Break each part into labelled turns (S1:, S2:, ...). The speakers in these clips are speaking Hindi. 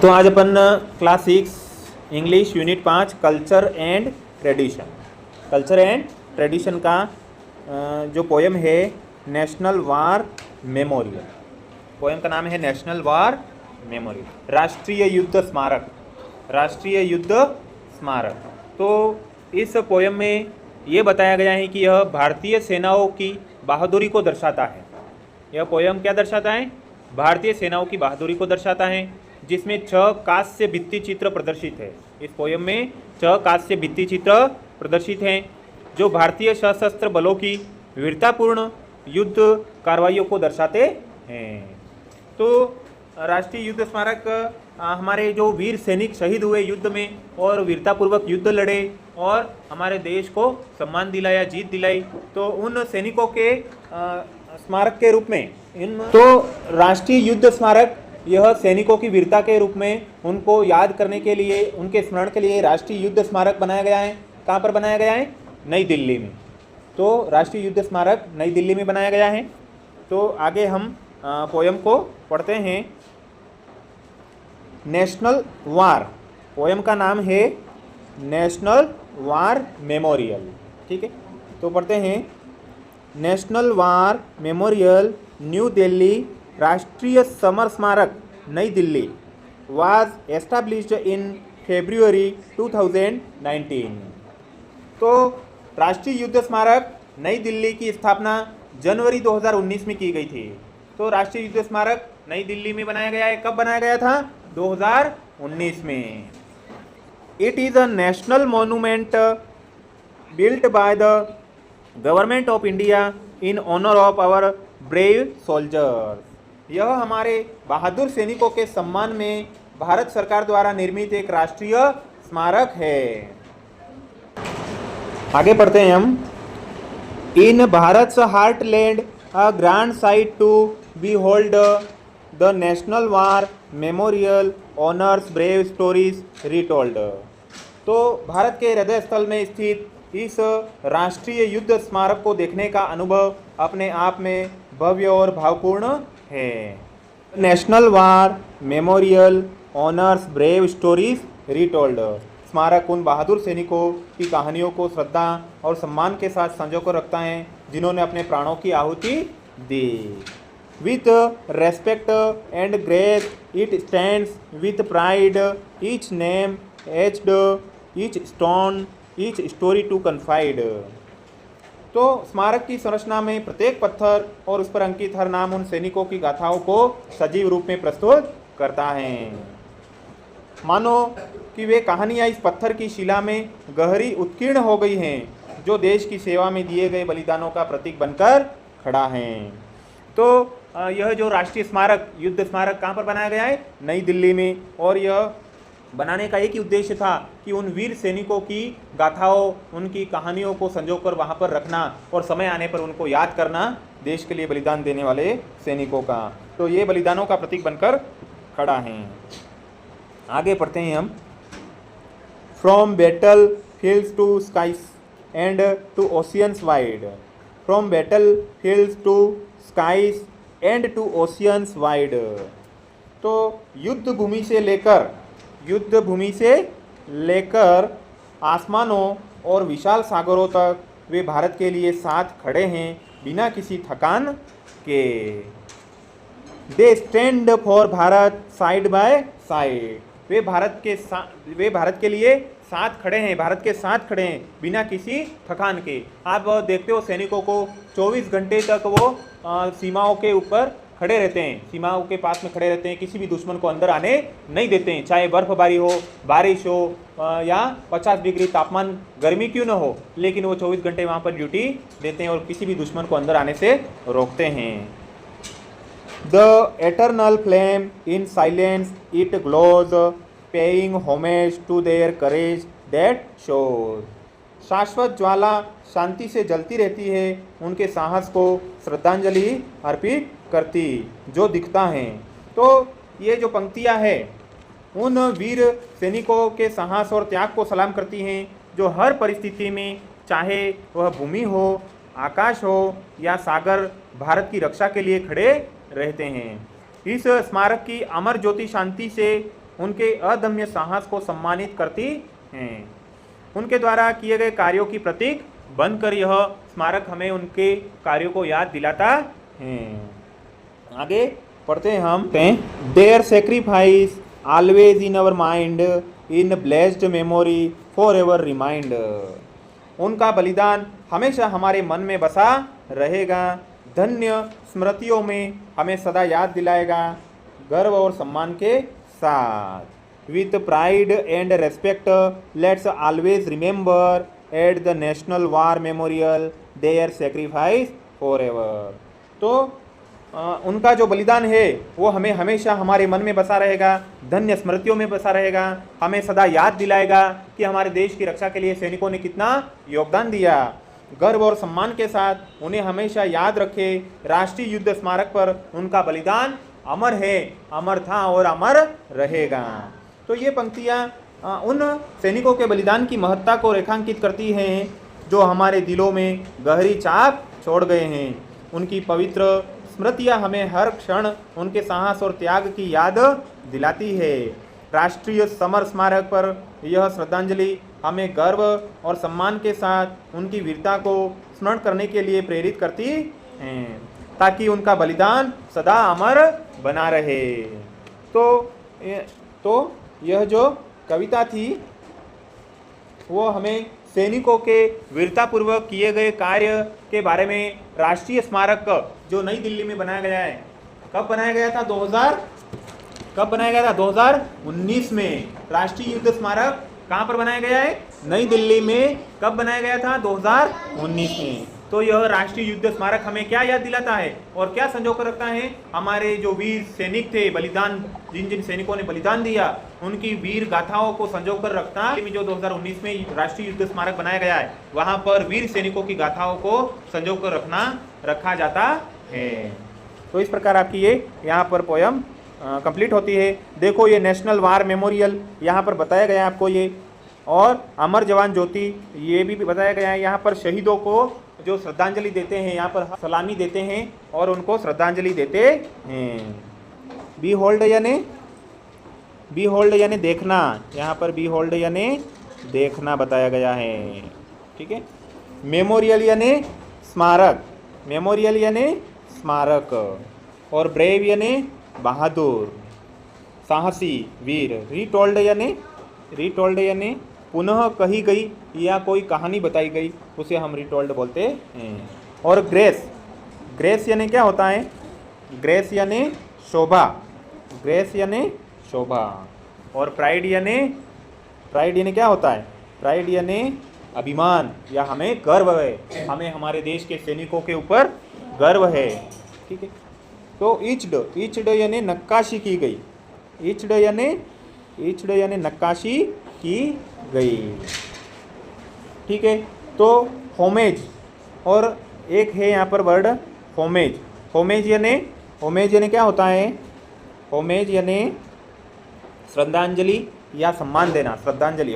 S1: तो आज अपन class 6 English unit 5 culture and tradition का जो पोयम है नेशनल वार मेमोरियल। पोयम का नाम है नेशनल वार मेमोरियल, राष्ट्रीय युद्ध स्मारक। तो इस पोयम में ये बताया गया है कि यह भारतीय सेनाओं की बहादुरी को दर्शाता है। यह पोयम क्या दर्शाता है? भारतीय सेनाओं की बहादुरी को दर्शाता है, जिसमें 6 कांस्य भित्ति चित्र प्रदर्शित है। इस पोयम में 6 कांस्य भित्ति चित्र प्रदर्शित हैं जो भारतीय सशस्त्र बलों की वीरतापूर्ण युद्ध कार्रवाइयों को दर्शाते हैं। तो राष्ट्रीय युद्ध स्मारक हमारे जो वीर सैनिक शहीद हुए युद्ध में और वीरतापूर्वक युद्ध लड़े और हमारे देश को सम्मान दिलाया, जीत दिलाई, तो उन सैनिकों के स्मारक के रूप में राष्ट्रीय युद्ध स्मारक यह सैनिकों की वीरता के रूप में उनको याद करने के लिए, उनके स्मरण के लिए राष्ट्रीय युद्ध स्मारक बनाया गया है। कहाँ पर बनाया गया है? नई दिल्ली में। तो राष्ट्रीय युद्ध स्मारक नई दिल्ली में बनाया गया है। तो आगे हम पोयम को पढ़ते हैं। नेशनल वार, पोयम का नाम है नेशनल वार मेमोरियल। ठीक है, तो पढ़ते हैं। National war memorial new Delhi, राष्ट्रीय समर स्मारक नई Delhi, was established in February 2019। तो राष्ट्रीय युद्ध स्मारक नई दिल्ली की स्थापना जनवरी 2019 में की गई थी। तो राष्ट्रीय युद्ध स्मारक नई दिल्ली में बनाया गया है। कब बनाया गया था? 2019 में। It is a national monument built by the government of India in honour of our brave soldiers. यह हमारे बहादुर सैनिकों के सम्मान में भारत सरकार द्वारा निर्मित एक राष्ट्रीय स्मारक है। आगे पढ़ते हैं हम। In Bharat heartland a grand site to behold the national war memorial honours brave stories retold. तो भारत के हृदय स्थल में स्थित इस राष्ट्रीय युद्ध स्मारक को देखने का अनुभव अपने आप में भव्य और भावपूर्ण है। National war memorial honours brave stories retold. स्मारक उन बहादुर सैनिकों की कहानियों को श्रद्धा और सम्मान के साथ संजो कर रखता है जिन्होंने अपने प्राणों की आहुति दी। With respect and grace it stands with pride, each name etched, each stone, each story to confide. तो स्मारक की संरचना में प्रत्येक पत्थर और उस पर अंकित हर नाम उन सैनिकों की गाथाओं को सजीव रूप में प्रस्तुत करता है। मानो कि वे कहानियाँ इस पत्थर की शिला में गहरी उत्कीर्ण हो गई हैं, जो देश की सेवा में दिए गए बलिदानों का प्रतीक बनकर खड़ा है। तो यह जो राष्ट्रीय स्मारक, युद्ध स्मारक कहाँ पर बनाया गया है? नई दिल्ली में। और यह बनाने का एक ही उद्देश्य था कि उन वीर सैनिकों की गाथाओं, उनकी कहानियों को संजोकर वहाँ पर रखना और समय आने पर उनको याद करना, देश के लिए बलिदान देने वाले सैनिकों का। तो ये बलिदानों का प्रतीक बनकर खड़ा है। आगे पढ़ते हैं हम। From battle fields to skies and to oceans wide, from battle fields to skies and to oceans wide. तो युद्ध भूमि से लेकर आसमानों और विशाल सागरों तक वे भारत के लिए साथ खड़े हैं बिना किसी थकान के। They stand for Bharat side by side. वे भारत के लिए साथ खड़े हैं, भारत के साथ खड़े हैं बिना किसी थकान के। आप देखते हो सैनिकों को 24 घंटे तक वो सीमाओं के ऊपर खड़े रहते हैं, सीमाओं के पास में खड़े रहते हैं, किसी भी दुश्मन को अंदर आने नहीं देते हैं, चाहे बर्फबारी हो, बारिश हो या 50 डिग्री तापमान, गर्मी क्यों न हो, लेकिन वो 24 घंटे वहाँ पर ड्यूटी देते हैं और किसी भी दुश्मन को अंदर आने से रोकते हैं। The eternal flame in silence it glows, paying homage to their courage that shows. शाश्वत ज्वाला शांति से जलती रहती है, उनके साहस को श्रद्धांजलि अर्पित करती जो दिखता है। तो ये जो पंक्तियाँ हैं उन वीर सैनिकों के साहस और त्याग को सलाम करती हैं, जो हर परिस्थिति में, चाहे वह भूमि हो, आकाश हो या सागर, भारत की रक्षा के लिए खड़े रहते हैं। इस स्मारक की अमर ज्योति शांति से उनके अदम्य साहस को सम्मानित करती हैं। उनके द्वारा किए गए कार्यों की प्रतीक बनकर यह स्मारक हमें उनके कार्यों को याद दिलाता है। आगे पढ़ते हैं हम। There sacrifice always in our mind, in blessed memory for ever remind. उनका बलिदान हमेशा हमारे मन में बसा रहेगा, धन्य स्मृतियों में हमें सदा याद दिलाएगा, गर्व और सम्मान के साथ। With pride and respect let's always remember at the national war memorial there sacrifice for ever. तो उनका जो बलिदान है वो हमें हमेशा हमारे मन में बसा रहेगा, धन्य स्मृतियों में बसा रहेगा, हमें सदा याद दिलाएगा कि हमारे देश की रक्षा के लिए सैनिकों ने कितना योगदान दिया। गर्व और सम्मान के साथ उन्हें हमेशा याद रखे, राष्ट्रीय युद्ध स्मारक पर उनका बलिदान अमर है, अमर था और अमर रहेगा। तो ये पंक्तियाँ उन सैनिकों के बलिदान की महत्ता को रेखांकित करती हैं जो हमारे दिलों में गहरी छाप छोड़ गए हैं। उनकी पवित्र स्मृतियाँ हमें हर क्षण उनके साहस और त्याग की याद दिलाती है। राष्ट्रीय समर स्मारक पर यह श्रद्धांजलि हमें गर्व और सम्मान के साथ उनकी वीरता को स्मरण करने के लिए प्रेरित करती है, ताकि उनका बलिदान सदा अमर बना रहे। तो यह जो कविता थी वो हमें सैनिकों के वीरतापूर्वक किए गए कार्य के बारे में राष्ट्रीय स्मारक जो नई दिल्ली में बनाया गया है, कब बनाया गया था? 2019 में। राष्ट्रीय युद्ध स्मारक कहाँ पर बनाया गया है? नई दिल्ली में। कब बनाया गया था? 2019 में। तो यह राष्ट्रीय युद्ध स्मारक हमें क्या याद दिलाता है और क्या संजो कर रखता है? हमारे जो वीर सैनिक थे, बलिदान जिन जिन सैनिकों ने बलिदान दिया, उनकी वीर गाथाओं को संजो कर रखता। जो 2019 में राष्ट्रीय युद्ध स्मारक बनाया गया है, वहाँ पर वीर सैनिकों की गाथाओं को संजो कर रखा जाता है। तो इस प्रकार आपकी ये यहाँ पर पोयम कंप्लीट होती है। देखो ये नेशनल वार मेमोरियल यहाँ पर बताया गया है आपको ये, और अमर जवान ज्योति ये भी बताया गया है। यहाँ पर शहीदों को जो श्रद्धांजलि देते हैं, यहाँ पर सलामी देते हैं और उनको श्रद्धांजलि देते हैं। बी होल्ड यानी देखना, यहाँ पर बी होल्ड यानी देखना बताया गया है। ठीक है। मेमोरियल यानी स्मारक, मेमोरियल यानी स्मारक, और ब्रेव यानी बहादुर, साहसी, वीर। रीटोल्ड यानी पुनः कही गई या कोई कहानी बताई गई, उसे हम रीटोल्ड बोलते हैं। और ग्रेस यानी क्या होता है? ग्रेस यानी शोभा, और प्राइड यानी क्या होता है? प्राइड यानी अभिमान या हमें गर्व है, हमें हमारे देश के सैनिकों के ऊपर गर्व है। ठीक है। तो ईच्ड यानी नक्काशी की गई, ईच्ड यानी नक्काशी की गई। ठीक है। तो होमेज, और एक है यहाँ पर वर्ड होमेज यानी क्या होता है? होमेज यानी श्रद्धांजलि या सम्मान देना।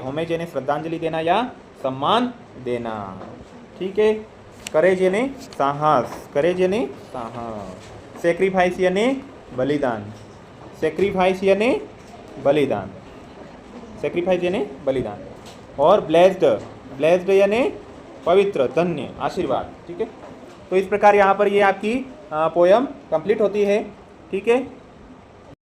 S1: होमेज यानी श्रद्धांजलि देना या सम्मान देना। ठीक है। करेज यानी साहस, सेक्रीफाइस यानी बलिदान, और ब्लेस्ड यानी पवित्र, धन्य, आशीर्वाद। ठीक है। तो इस प्रकार यहाँ पर ये आपकी पोयम कंप्लीट होती है। ठीक है।